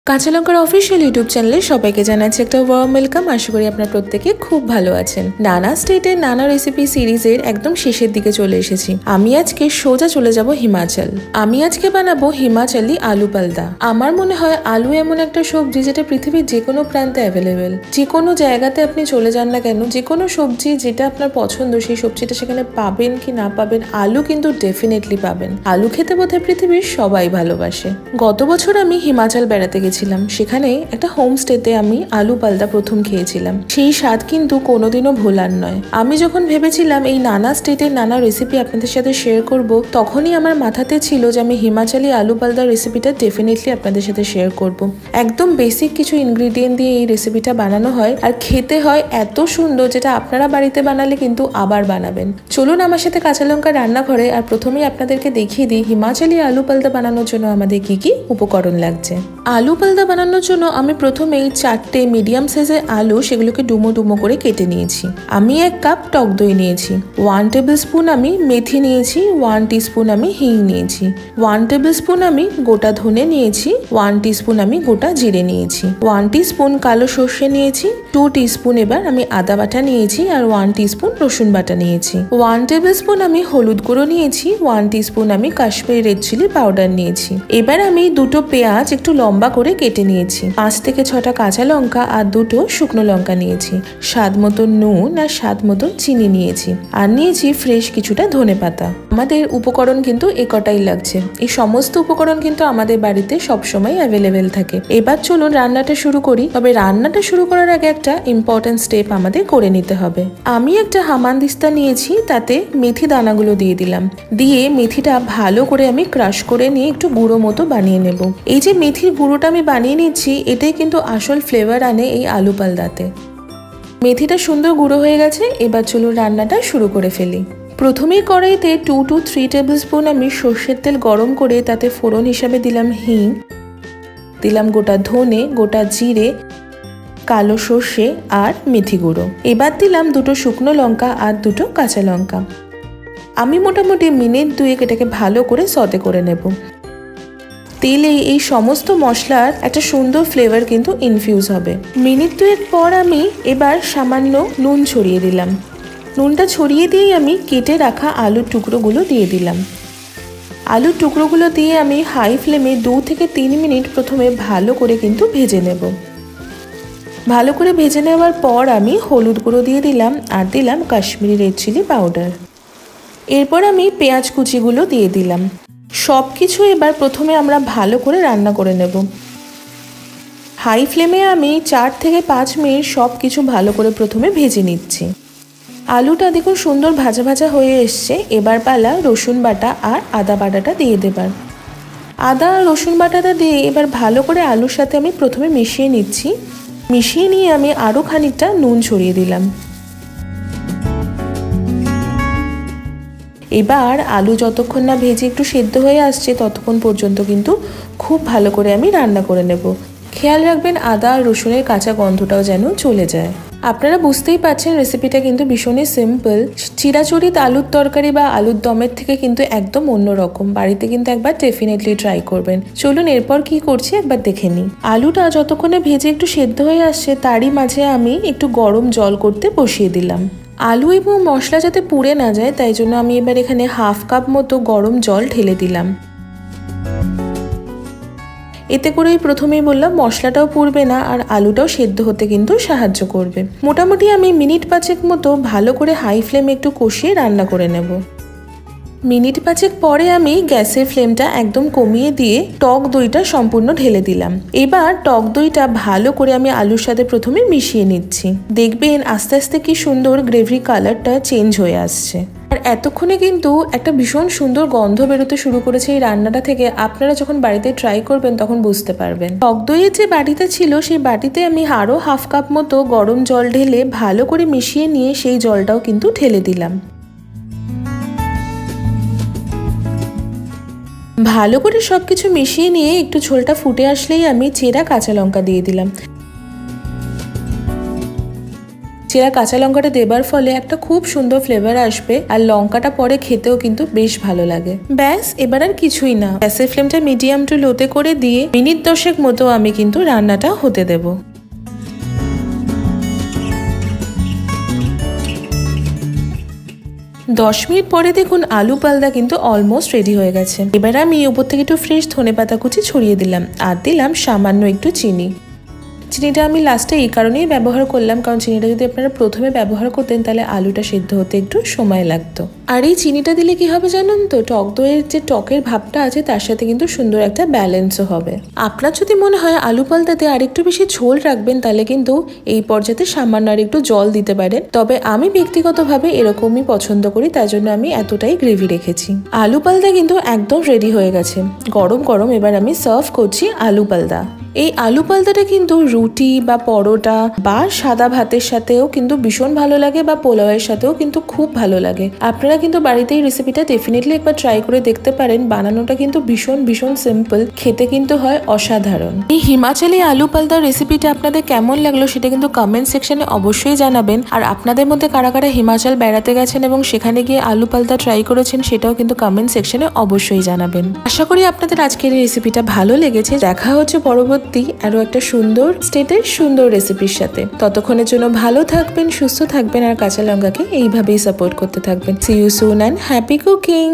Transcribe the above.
কাঁচা লঙ্কার official YouTube চ্যানেলে সবাইকে জানাচ্ছি একটা ওয়ার্ম ওয়েলকাম। আশা করি আপনারা প্রত্যেকে খুব ভালো আছেন। নানা স্টেটের নানা রেসিপি সিরিজের একদম শেষের দিকে চলে এসেছি। আমি আজকে সোজা চলে যাব হিমাচল। আমি আজকে বানাবো হিমাচলি আলু পালতা। আমার মনে হয় আলু এমন একটা সবজি যেটা পৃথিবীর যে কোনো প্রান্তে অ্যাভেলেবেল। যে কোনো জায়গাতে আপনি চলে যান না কেন, যে কোনো সবজি যেটা আপনার পছন্দ সেই সবজিটা সেখানে পাবেন কি না পাবেন, আলু কিন্তু ডেফিনেটলি পাবেন। আলু খেতে বোধহয় পৃথিবীর সবাই ভালোবাসে। গত বছর আমি হিমাচল বেড়াতে গেছিলাম। সেখানে একটা হোমস্টেতে আমি আলু পালতা প্রথম খেয়েছিলাম। সেই স্বাদ কিন্তু কোনোদিনও ভোলার নয়। আমি যখন ভেবেছিলাম এই নানা স্টেটের নানা রেসিপি আপনাদের সাথে শেয়ার করব, তখনই আমার মাথাতে ছিল যে আমি হিমাচলি আলু পালতার রেসিপিটা ডেফিনেটলি আপনাদের সাথে শেয়ার করব। একদম বেসিক কিছু ইনগ্রিডিয়েন্ট দিয়ে এই রেসিপিটা বানানো হয়, আর খেতে হয় এত সুন্দর যেটা আপনারা বাড়িতে বানালে কিন্তু আবার বানাবেন। চলুন আমার সাথে কাঁচা লঙ্কা রান্নাঘরে, আর প্রথমেই আপনাদেরকে দেখিয়ে দিই হিমাচলি আলু পালতা বানানোর জন্য আমাদের কি কি উপকরণ লাগছে। আলু পালতা বানানোর জন্য আমি প্রথমেই 4টে মিডিয়াম সাইজের আলু সেগুলোকে ডুমো ডুমো করে কেটে নিয়েছি। আমি 1 কাপ টক দই নিয়েছি, 1 টেবিল স্পুন আমি মেথি নিয়েছি, 1 টিস্পুন আমি হিং নিয়েছি, 1 টেবিল স্পুন আমি গোটা ধনে নিয়েছি, 1 টিস্পুন আমি গোটা জিরে নিয়েছি, 1 টিস্পুন কালো সর্ষে নিয়েছি, 2 টিস্পুন এবার আমি আদা বাটা নিয়েছি, আর 1 টিস্পুন রসুন বাটা নিয়েছি, 1 টেবিল স্পুন আমি হলুদ গুঁড়ো নিয়েছি, 1 টিস্পুন আমি কাশ্মীরি রেড চিলি পাউডার নিয়েছি। এবার আমি 2টো পেঁয়াজ একটু লম্বা করে কেটে নিয়েছি, 5 থেকে 6টা কাঁচা লঙ্কা আর 2টো শুকনো লঙ্কা নিয়েছি, স্বাদ মতো নুন আর স্বাদ মতো চিনি নিয়েছি, আর নিয়েছি ফ্রেশ কিছুটা ধনেপাতা। আমাদের উপকরণ কিন্তু কটাই লাগছে। এই সমস্ত উপকরণ কিন্তু আমাদের বাড়িতে সবসময় অ্যাভেলেবেল থাকে। এবার চলুন রান্নাটা শুরু করি। তবে রান্নাটা শুরু করার আগে একটা ইম্পর্টেন্ট স্টেপ আমাদের করে নিতে হবে। আমি একটা হামানদিস্তা নিয়েছি, তাতে মেথি দানাগুলো দিয়ে দিলাম। দিয়ে মেথিটা ভালো করে আমি ক্রাশ করে নিয়ে একটু গুঁড়ো মতো বানিয়ে নেব। এই যে মেথির গুঁড়োটা আমি বানিয়ে নিচ্ছি, এটাই কিন্তু আসল ফ্লেভার আনে এই আলু পালতাতে। মেথিটা সুন্দর গুঁড়ো হয়ে গেছে। এবার চলুন রান্নাটা শুরু করে ফেলি। প্রথমেই কড়াইতে 2 to 3 টেবিল স্পুন আমি সর্ষের তেল গরম করে তাতে ফোড়ন হিসাবে দিলাম হিং, দিলাম গোটা ধনে, গোটা জিরে, কালো সর্ষে আর মেথি গুঁড়ো। এবার দিলাম 2টো শুকনো লঙ্কা আর 2টো কাঁচা লঙ্কা। আমি মোটামুটি মিনিট 2 এটাকে ভালো করে সতে করে নেব। তেলে এই সমস্ত মশলার একটা সুন্দর ফ্লেভার কিন্তু ইনফিউজ হবে। মিনিট 2 পর আমি এবার সামান্য নুন ছড়িয়ে দিলাম। নুনটা ছড়িয়ে দিয়েই আমি কেটে রাখা আলুর টুকরোগুলো দিয়ে দিলাম। আলুর টুকরোগুলো দিয়ে আমি হাই ফ্লেমে 2 থেকে 3 মিনিট প্রথমে ভালো করে কিন্তু ভেজে নেব। ভালো করে ভেজে নেওয়ার পর আমি হলুদ গুঁড়ো দিয়ে দিলাম আর দিলাম কাশ্মীরি রেড চিলি পাউডার। এরপর আমি পেঁয়াজ কুচিগুলো দিয়ে দিলাম। সব কিছু এবার প্রথমে আমরা ভালো করে রান্না করে নেব। হাই ফ্লেমে আমি 4 থেকে 5 মিনিট সব কিছু ভালো করে প্রথমে ভেজে নিচ্ছি। আলুটা দেখুন সুন্দর ভাজা ভাজা হয়ে এসছে। এবার পালা রসুন বাটা আর আদা বাটাটা দিয়ে দেবার। আদা আর রসুন বাটাটা দিয়ে এবার ভালো করে আলুর সাথে আমি প্রথমে মিশিয়ে নিচ্ছি। মিশিয়ে নিয়ে আমি আরও খানিকটা নুন ছড়িয়ে দিলাম। এবার আলু যতক্ষণ না ভেজে একটু সেদ্ধ হয়ে আসছে ততক্ষণ পর্যন্ত কিন্তু খুব ভালো করে আমি রান্না করে নেব। খেয়াল রাখবেন আদা আর রসুনের কাঁচা গন্ধটাও যেন চলে যায়। আপনারা বুঝতেই পারছেন রেসিপিটা কিন্তু ভীষণই সিম্পল। চিরাচরিত আলুর তরকারি বা আলুর দমের থেকে কিন্তু একদম অন্যরকম। বাড়িতে কিন্তু একবার ডেফিনেটলি ট্রাই করবেন। চলুন এরপর কি করছি একবার দেখে নিই। আলুটা যতক্ষণে ভেজে একটু সেদ্ধ হয়ে আসছে তারই মাঝে আমি একটু গরম জল করতে বসিয়ে দিলাম। আলু এবং মশলা যাতে পুড়ে না যায় তাই জন্য আমি এবার এখানে 1/2 কাপ মতো গরম জল ঢেলে দিলাম। এতে করেই প্রথমেই বললাম মশলাটাও পুড়বে না আর আলুটাও সেদ্ধ হতে কিন্তু সাহায্য করবে। মোটামুটি আমি মিনিট 5 মতো ভালো করে হাই ফ্লেমে একটু কষিয়ে রান্না করে নেব। মিনিট 5 পরে আমি গ্যাসের ফ্লেমটা একদম কমিয়ে দিয়ে টক দইটা সম্পূর্ণ ঢেলে দিলাম। এবার টক দইটা ভালো করে আমি আলুর সাথে প্রথমে মিশিয়ে নিচ্ছি। দেখবেন আস্তে আস্তে কি সুন্দর গ্রেভি কালারটা চেঞ্জ হয়ে আসছে। আর এতক্ষণে কিন্তু একটা ভীষণ সুন্দর গন্ধ বেরোতে শুরু করেছে এই রান্নাটা থেকে। আপনারা যখন বাড়িতে ট্রাই করবেন তখন বুঝতে পারবেন। টক দইয়ের যে বাটিটা ছিল সেই বাটিতে আমি আরও 1/2 কাপ মতো গরম জল ঢেলে ভালো করে মিশিয়ে নিয়ে সেই জলটাও কিন্তু ঢেলে দিলাম। ভালো করে সবকিছু মিশিয়ে নিয়ে একটু ঝোলটা ফুটে আসলেই আমি চেরা কাঁচা লঙ্কা দিয়ে দিলাম। চেরা কাঁচা লঙ্কাটা দেবার ফলে একটা খুব সুন্দর ফ্লেভার আসবে আর লঙ্কাটা পরে খেতেও কিন্তু বেশ ভালো লাগে। ব্যাস এবার আর কিছুই না, গ্যাসের ফ্লেমটা মিডিয়াম টু লোতে করে দিয়ে মিনিট 10 মতো আমি কিন্তু রান্নাটা হতে দেব। 10 মিনিট পরে দেখুন আলু পালদা কিন্তু অলমোস্ট রেডি হয়ে গেছে। এবার আমি উপর থেকে একটু ফ্রেশ ধনেপাতা কুচি ছড়িয়ে দিলাম আর দিলাম সামান্য একটু চিনি। চিনিটা আমি লাস্টে এই কারণেই ব্যবহার করলাম, কারণ চিনিটা যদি আপনারা প্রথমে ব্যবহার করতেন তাহলে আলুটা সিদ্ধ হতে একটু সময় লাগতো। আর এই চিনিটা দিলে কি হবে জানেন তো, টক দইয়ের যে টকের ভাবটা আছে তার সাথে কিন্তু সুন্দর একটা ব্যালেন্সও হবে। আপনার যদি মনে হয় আলু পালতাতে আরেকটু বেশি ঝোল রাখবেন তাহলে কিন্তু এই পর্যায়ে সামান্য আর একটু জল দিতে পারেন, তবে আমি ব্যক্তিগতভাবে এরকমই পছন্দ করি, তার জন্য আমি এতটাই গ্রেভি রেখেছি। আলু পালতা কিন্তু একদম রেডি হয়ে গেছে, গরম গরম এবার আমি সার্ভ করছি আলু পালতা। এই আলু পালতাটা কিন্তু রুটি বা পরোটা বা সাদা ভাতের সাথেও কিন্তু ভীষণ ভালো লাগে, বা পোলাওয়ের সাথেও কিন্তু খুব ভালো লাগে। আপনারা কিন্তু বাড়িতে এই রেসিপিটা ডেফিনেটলি একবার ট্রাই করে দেখতে পারেন। বানানোটা কিন্তু ভীষণ ভীষণ সিম্পল, খেতে কিন্তু হয় অসাধারণ। এই হিমাচলি আলু পালতার রেসিপিটা আপনাদের কেমন লাগলো সেটা কিন্তু কমেন্ট সেকশনে অবশ্যই জানাবেন। আর আপনাদের মধ্যে কারা কারা হিমাচল বেড়াতে গেছেন এবং সেখানে গিয়ে আলু পালতা ট্রাই করেছেন সেটাও কিন্তু কমেন্ট সেকশনে অবশ্যই জানাবেন। আশা করি আপনাদের আজকের এই রেসিপিটা ভালো লেগেছে। দেখা হচ্ছে পরবর্তী আরো একটা সুন্দর স্টেটের সুন্দর রেসিপির সাথে। ততক্ষণের জন্য ভালো থাকবেন, সুস্থ থাকবেন আর কাঁচা লঙ্কাকে এইভাবেই সাপোর্ট করতে থাকবেন। See you soon and happy cooking.